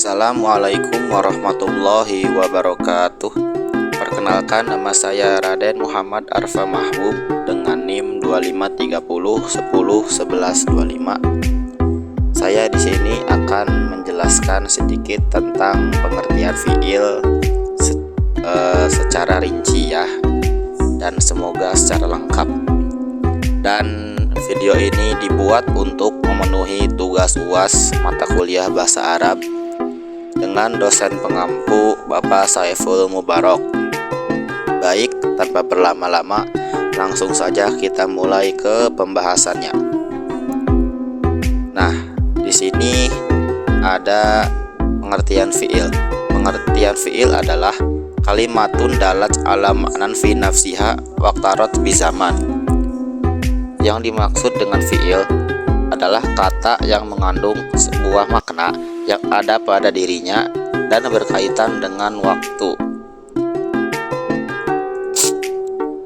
Assalamualaikum warahmatullahi wabarakatuh. Perkenalkan, nama saya Raden Muhammad Arfa Mahbub dengan NIM 2530101125. Saya di sini akan menjelaskan sedikit tentang pengertian fiil secara rinci ya, dan semoga secara lengkap. Dan video ini dibuat untuk memenuhi tugas UAS mata kuliah Bahasa Arab dengan dosen pengampu Bapak Saiful Mubarok. Baik, tanpa berlama-lama, langsung saja kita mulai ke pembahasannya. Nah, di sini ada pengertian fiil. Pengertian fiil adalah kalimatun dalat ala ma'nan fi nafsiha waqtarat bi zaman. Yang dimaksud dengan fiil adalah kata yang mengandung sebuah makna yang ada pada dirinya dan berkaitan dengan waktu.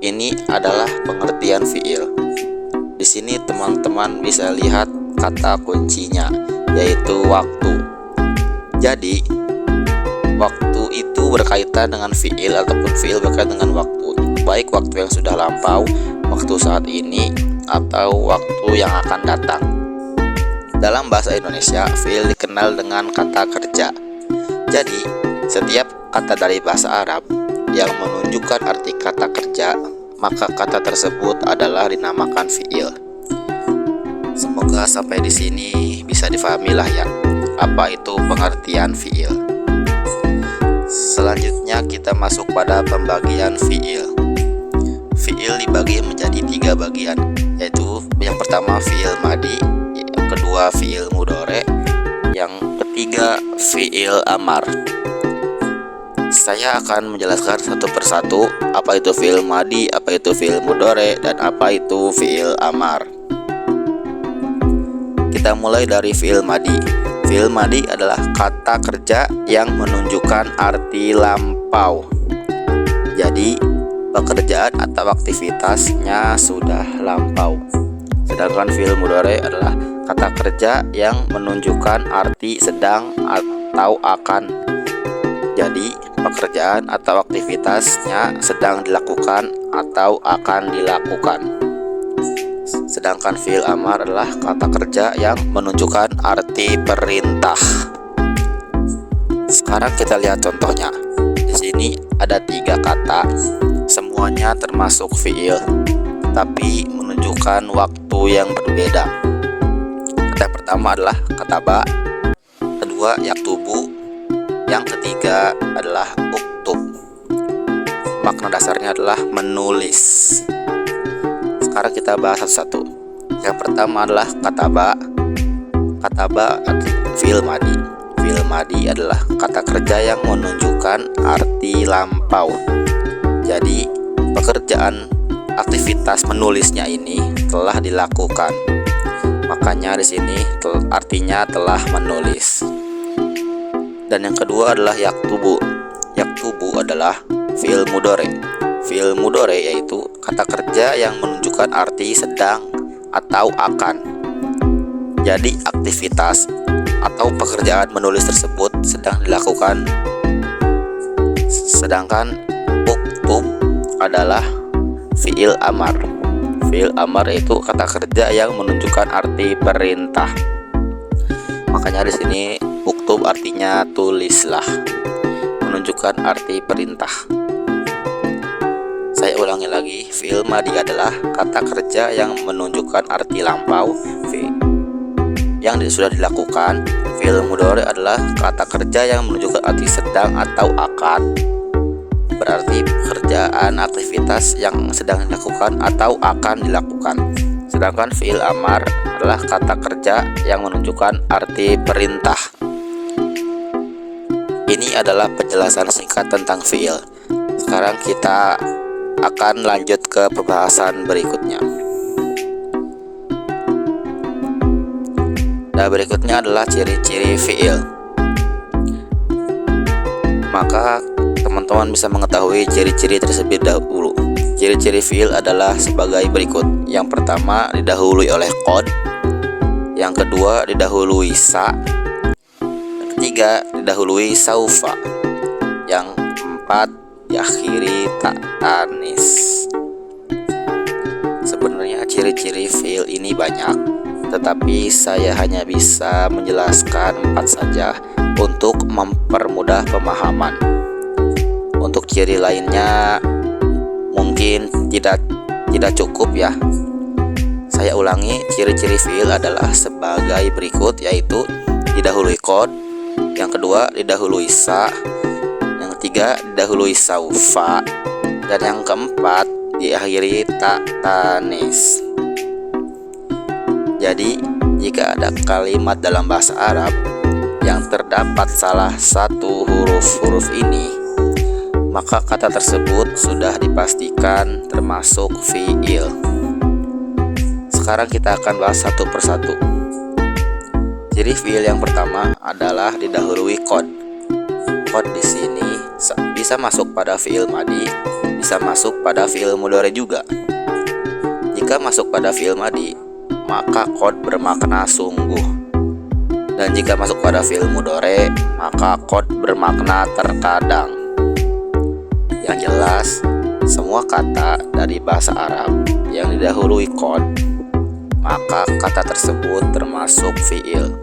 Ini adalah pengertian fiil. Di sini teman-teman bisa lihat kata kuncinya, yaitu waktu. Jadi, waktu itu berkaitan dengan fiil ataupun fiil berkaitan dengan waktu, baik waktu yang sudah lampau, waktu saat ini, atau waktu yang akan datang. Dalam bahasa Indonesia, fiil dikenal dengan kata kerja. Jadi, setiap kata dari bahasa Arab yang menunjukkan arti kata kerja, maka kata tersebut adalah dinamakan fiil. Semoga sampai di sini bisa difahami lah ya, apa itu pengertian fiil. Selanjutnya kita masuk pada pembagian fiil. Fiil dibagi menjadi 3 bagian, yaitu yang pertama fiil madi, yang kedua fiil mudhore, yang ketiga fiil amar. Saya akan menjelaskan satu persatu apa itu fiil madi, apa itu fiil mudhore, dan apa itu fiil amar. Kita mulai dari fiil madi. Fiil madi adalah kata kerja yang menunjukkan arti lampau. Jadi, pekerjaan atau aktivitasnya sudah lampau. Sedangkan fiil mudhore adalah kata kerja yang menunjukkan arti sedang atau akan. Jadi, pekerjaan atau aktivitasnya sedang dilakukan atau akan dilakukan. Sedangkan fiil amar adalah kata kerja yang menunjukkan arti perintah. Sekarang kita lihat contohnya. Di sini ada 3 kata, semuanya termasuk fiil, tapi menunjukkan waktu yang berbeda. Kata pertama adalah kataba, kedua yaktubu, yang ketiga adalah uktub. Makna dasarnya adalah menulis. Sekarang kita bahas satu-satu. Yang pertama adalah kataba. Kataba fiil madi. Fiil madi adalah kata kerja yang menunjukkan arti lampau. Jadi, pekerjaan aktivitas menulisnya ini telah dilakukan. Makanya di sini artinya telah menulis. Dan yang kedua adalah yaktubu. Yaktubu adalah fiil mudhore. Fiil mudhore yaitu kata kerja yang menunjukkan arti sedang atau akan. Jadi, aktivitas atau pekerjaan menulis tersebut sedang dilakukan. Sedangkan uktub adalah fiil amar. Fiil amar yaitu kata kerja yang menunjukkan arti perintah. Makanya di sini uktub artinya tulislah, menunjukkan arti perintah. Saya ulangi lagi, fiil madi adalah kata kerja yang menunjukkan arti lampau yang sudah dilakukan. Fiil mudhore adalah kata kerja yang menunjukkan arti sedang atau akan. Berarti pekerjaan aktivitas yang sedang dilakukan atau akan dilakukan. Sedangkan fiil amar adalah kata kerja yang menunjukkan arti perintah. Ini adalah penjelasan singkat tentang fiil. Sekarang kita akan lanjut ke pembahasan berikutnya. Nah, berikutnya adalah ciri-ciri fiil. Maka teman-teman bisa mengetahui ciri-ciri tersebut dahulu. Ciri-ciri fiil adalah sebagai berikut. Yang pertama, didahului oleh qad. Yang kedua, didahului sa. ketiga didahului saufa. Yang keempat diakhiri tak tanis. Sebenarnya ciri-ciri fiil ini banyak, tetapi saya hanya bisa menjelaskan 4 saja untuk mempermudah pemahaman. Untuk ciri lainnya mungkin tidak cukup ya. Saya ulangi, ciri-ciri fiil adalah sebagai berikut, yaitu didahului qad, yang kedua didahului sa, yang ketiga didahului saufa, dan yang keempat diakhiri tak tanis. Jadi jika ada kalimat dalam bahasa Arab yang terdapat salah satu huruf-huruf ini, maka kata tersebut sudah dipastikan termasuk fiil. Sekarang kita akan bahas satu persatu. Ciri fiil yang pertama adalah didahului qad. Qad di sini bisa masuk pada fiil madi, bisa masuk pada fiil mudhari juga. Jika masuk pada fiil madi, maka qad bermakna sungguh. Dan jika masuk pada fiil mudhari, maka qad bermakna terkadang. Yang jelas, semua kata dari bahasa Arab yang didahului qad, maka kata tersebut termasuk fiil.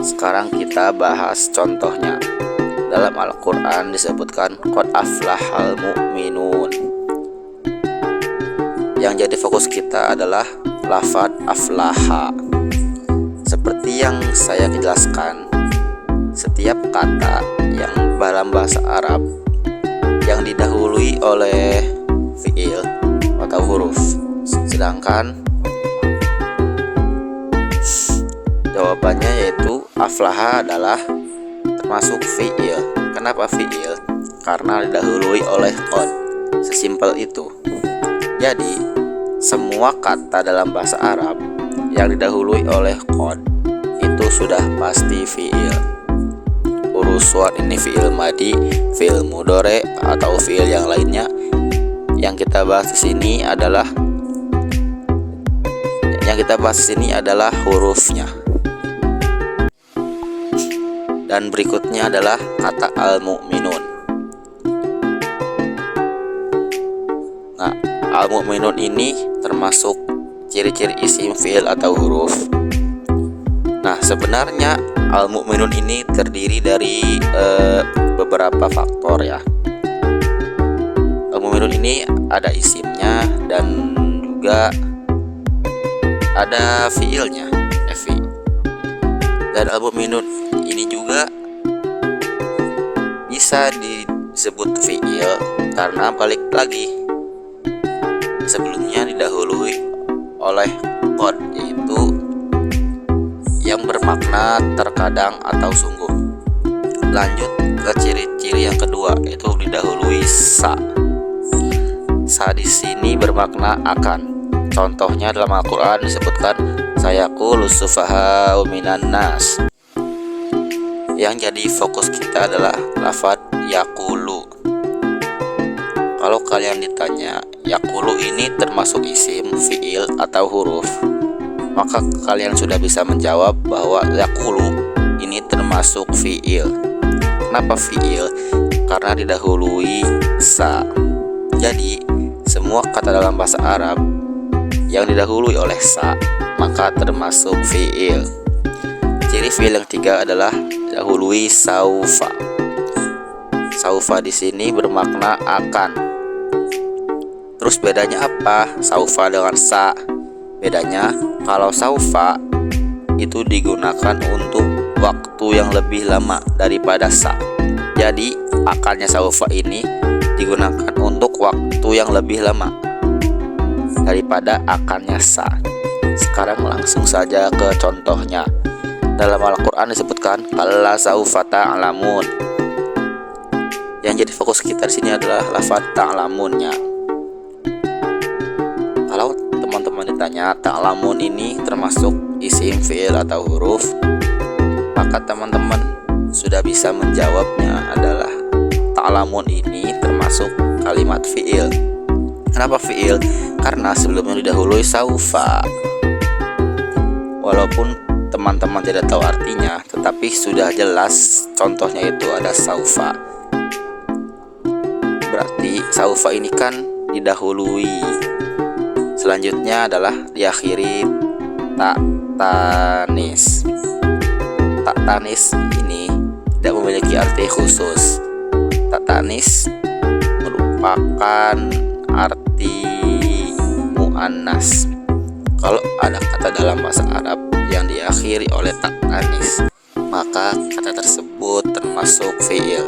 Sekarang kita bahas contohnya. Dalam Al-Quran disebutkan qad aflahal mu'minun. Yang jadi fokus kita adalah lafadz aflaha. Seperti yang saya jelaskan, setiap kata yang dalam bahasa Arab yang didahului oleh fiil atau huruf, sedangkan jawabannya yaitu aflaha adalah termasuk fiil. Kenapa fiil? Karena didahului oleh qad. Sesimpel itu. Jadi semua kata dalam bahasa Arab yang didahului oleh qad itu sudah pasti fiil. Urusan ini fiil madi, fiil mudhari atau fiil yang lainnya, yang kita bahas di sini adalah hurufnya. Dan berikutnya adalah kata al-mu'minun. Nah, al-mu'minun ini termasuk ciri-ciri isim fiil atau huruf. Nah, sebenarnya al-mu'minun ini terdiri dari beberapa faktor ya. Al-mu'minun ini ada isimnya dan juga ada fiilnya, fi. Dan al-mu'minun ini juga bisa disebut fiil karena balik lagi sebelumnya didahului oleh qad, yaitu yang bermakna terkadang atau sungguh. Lanjut ke ciri-ciri yang kedua, yaitu didahului sa. Sa di sini bermakna akan. Contohnya dalam Al-Quran disebutkan sayaqulu sufaha'u minan nas. Yang jadi fokus kita adalah lafadz yaqulu. Kalau kalian ditanya yaqulu ini termasuk isim, fiil atau huruf, maka kalian sudah bisa menjawab bahwa yaqulu ini termasuk fiil. Kenapa fiil? Karena didahului sa. Jadi semua kata dalam bahasa Arab yang didahului oleh sa maka termasuk fiil. Ciri fiil yang ketiga adalah didahului saufa. Saufa di sini bermakna akan. Terus bedanya apa saufa dengan sa? Bedanya kalau saufa itu digunakan untuk waktu yang lebih lama daripada sa. Jadi akalnya saufa ini digunakan untuk waktu yang lebih lama daripada akalnya sa. Sekarang langsung saja ke contohnya. Dalam Al-Quran disebutkan kalla saufa ta'lamun. Yang jadi fokus kita di sini adalah lafadz ta'lamunnya. Kalau teman-teman ditanya ta'lamun ini termasuk isim, fiil atau huruf, maka teman-teman sudah bisa menjawabnya adalah ta'lamun ini termasuk kalimat fiil. Kenapa fiil? Karena sebelumnya didahului saufa. Walaupun teman-teman tidak tahu artinya, tetapi sudah jelas contohnya itu ada saufa. Berarti saufa ini kan didahului. Selanjutnya adalah diakhiri tak tanis. Tak tanis ini tidak memiliki arti khusus. Tak tanis merupakan arti muannas. Kalau ada kata dalam bahasa Arab yang diakhiri oleh tak tanis, maka kata tersebut termasuk fi'il.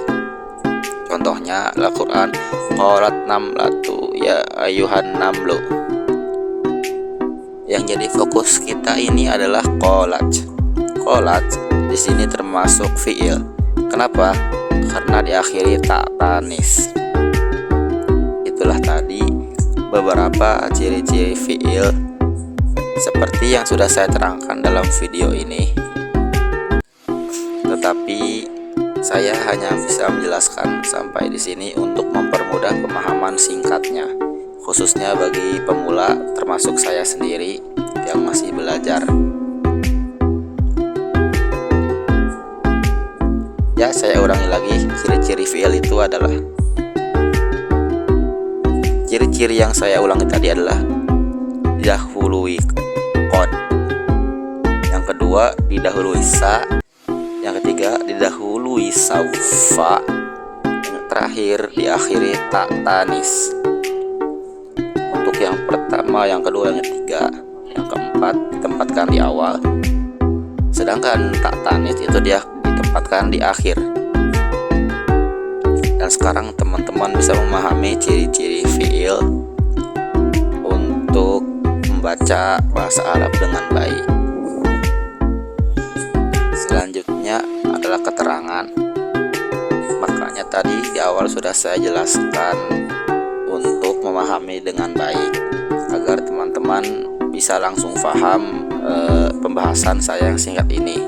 Contohnya Al-Quran, qalat namlatu ya ayuhan namlu. Yang jadi fokus kita ini adalah qalat. Qalat di sini termasuk fi'il. Kenapa? Karena diakhiri tak tanis. Itulah tadi beberapa ciri-ciri fi'il seperti yang sudah saya terangkan dalam video ini. Tetapi saya hanya bisa menjelaskan sampai di sini untuk mempermudah pemahaman singkatnya, khususnya bagi pemula termasuk saya sendiri yang masih belajar. Ya, saya ulangi lagi, ciri-ciri fi'il itu adalah, ciri-ciri yang saya ulangi tadi adalah didahului qad, yang kedua didahului sa, yang ketiga didahului saufa, yang terakhir diakhiri tak tanis. Untuk yang pertama, yang kedua, yang ketiga, yang keempat ditempatkan di awal, sedangkan tak tanis itu dia ditempatkan di akhir. Dan sekarang teman-teman bisa memahami ciri-ciri fi'il untuk membaca bahasa Arab dengan baik. Selanjutnya adalah keterangan. Makanya tadi di awal sudah saya jelaskan untuk memahami dengan baik agar teman-teman bisa langsung paham pembahasan saya yang singkat ini.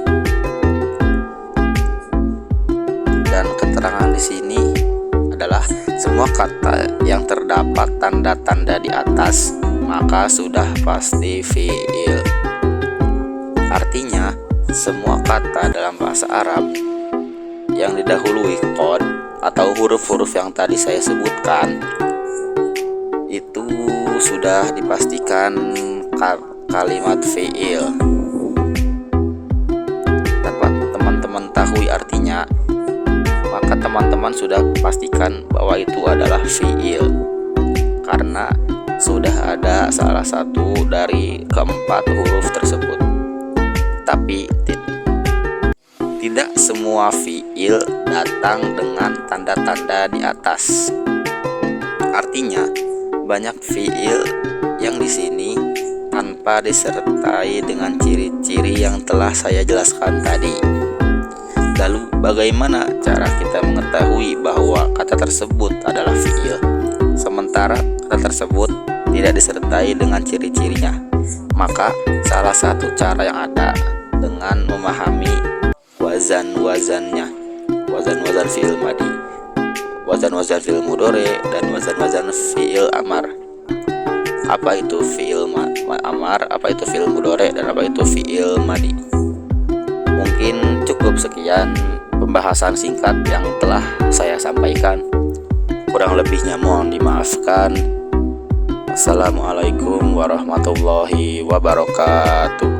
Dan keterangan di sini adalah semua kata yang terdapat tanda-tanda di atas maka sudah pasti fi'il. Artinya, semua kata dalam bahasa Arab yang didahului qad atau huruf-huruf yang tadi saya sebutkan itu sudah dipastikan kalimat fi'il. Tanpa teman-teman tahu artinya, maka teman-teman sudah pastikan bahwa itu adalah fi'il, karena sudah ada salah satu dari keempat huruf tersebut. Tapi tidak semua fi'il datang dengan tanda-tanda di atas. Artinya, banyak fi'il yang di sini tanpa disertai dengan ciri-ciri yang telah saya jelaskan tadi. Lalu bagaimana cara kita mengetahui bahwa kata tersebut adalah fi'il, sementara kata tersebut tidak disertai dengan ciri-cirinya? Maka salah satu cara yang ada dengan memahami wazan-wazannya, wazan-wazan fi'il madi, wazan-wazan fi'il mudhari, dan wazan-wazan fi'il amar. Apa itu fi'il amar, apa itu fi'il mudhari, dan apa itu fi'il madi? Mungkin cukup sekian pembahasan singkat yang telah saya sampaikan. Kurang lebihnya mohon dimaafkan. Assalamualaikum warahmatullahi wabarakatuh.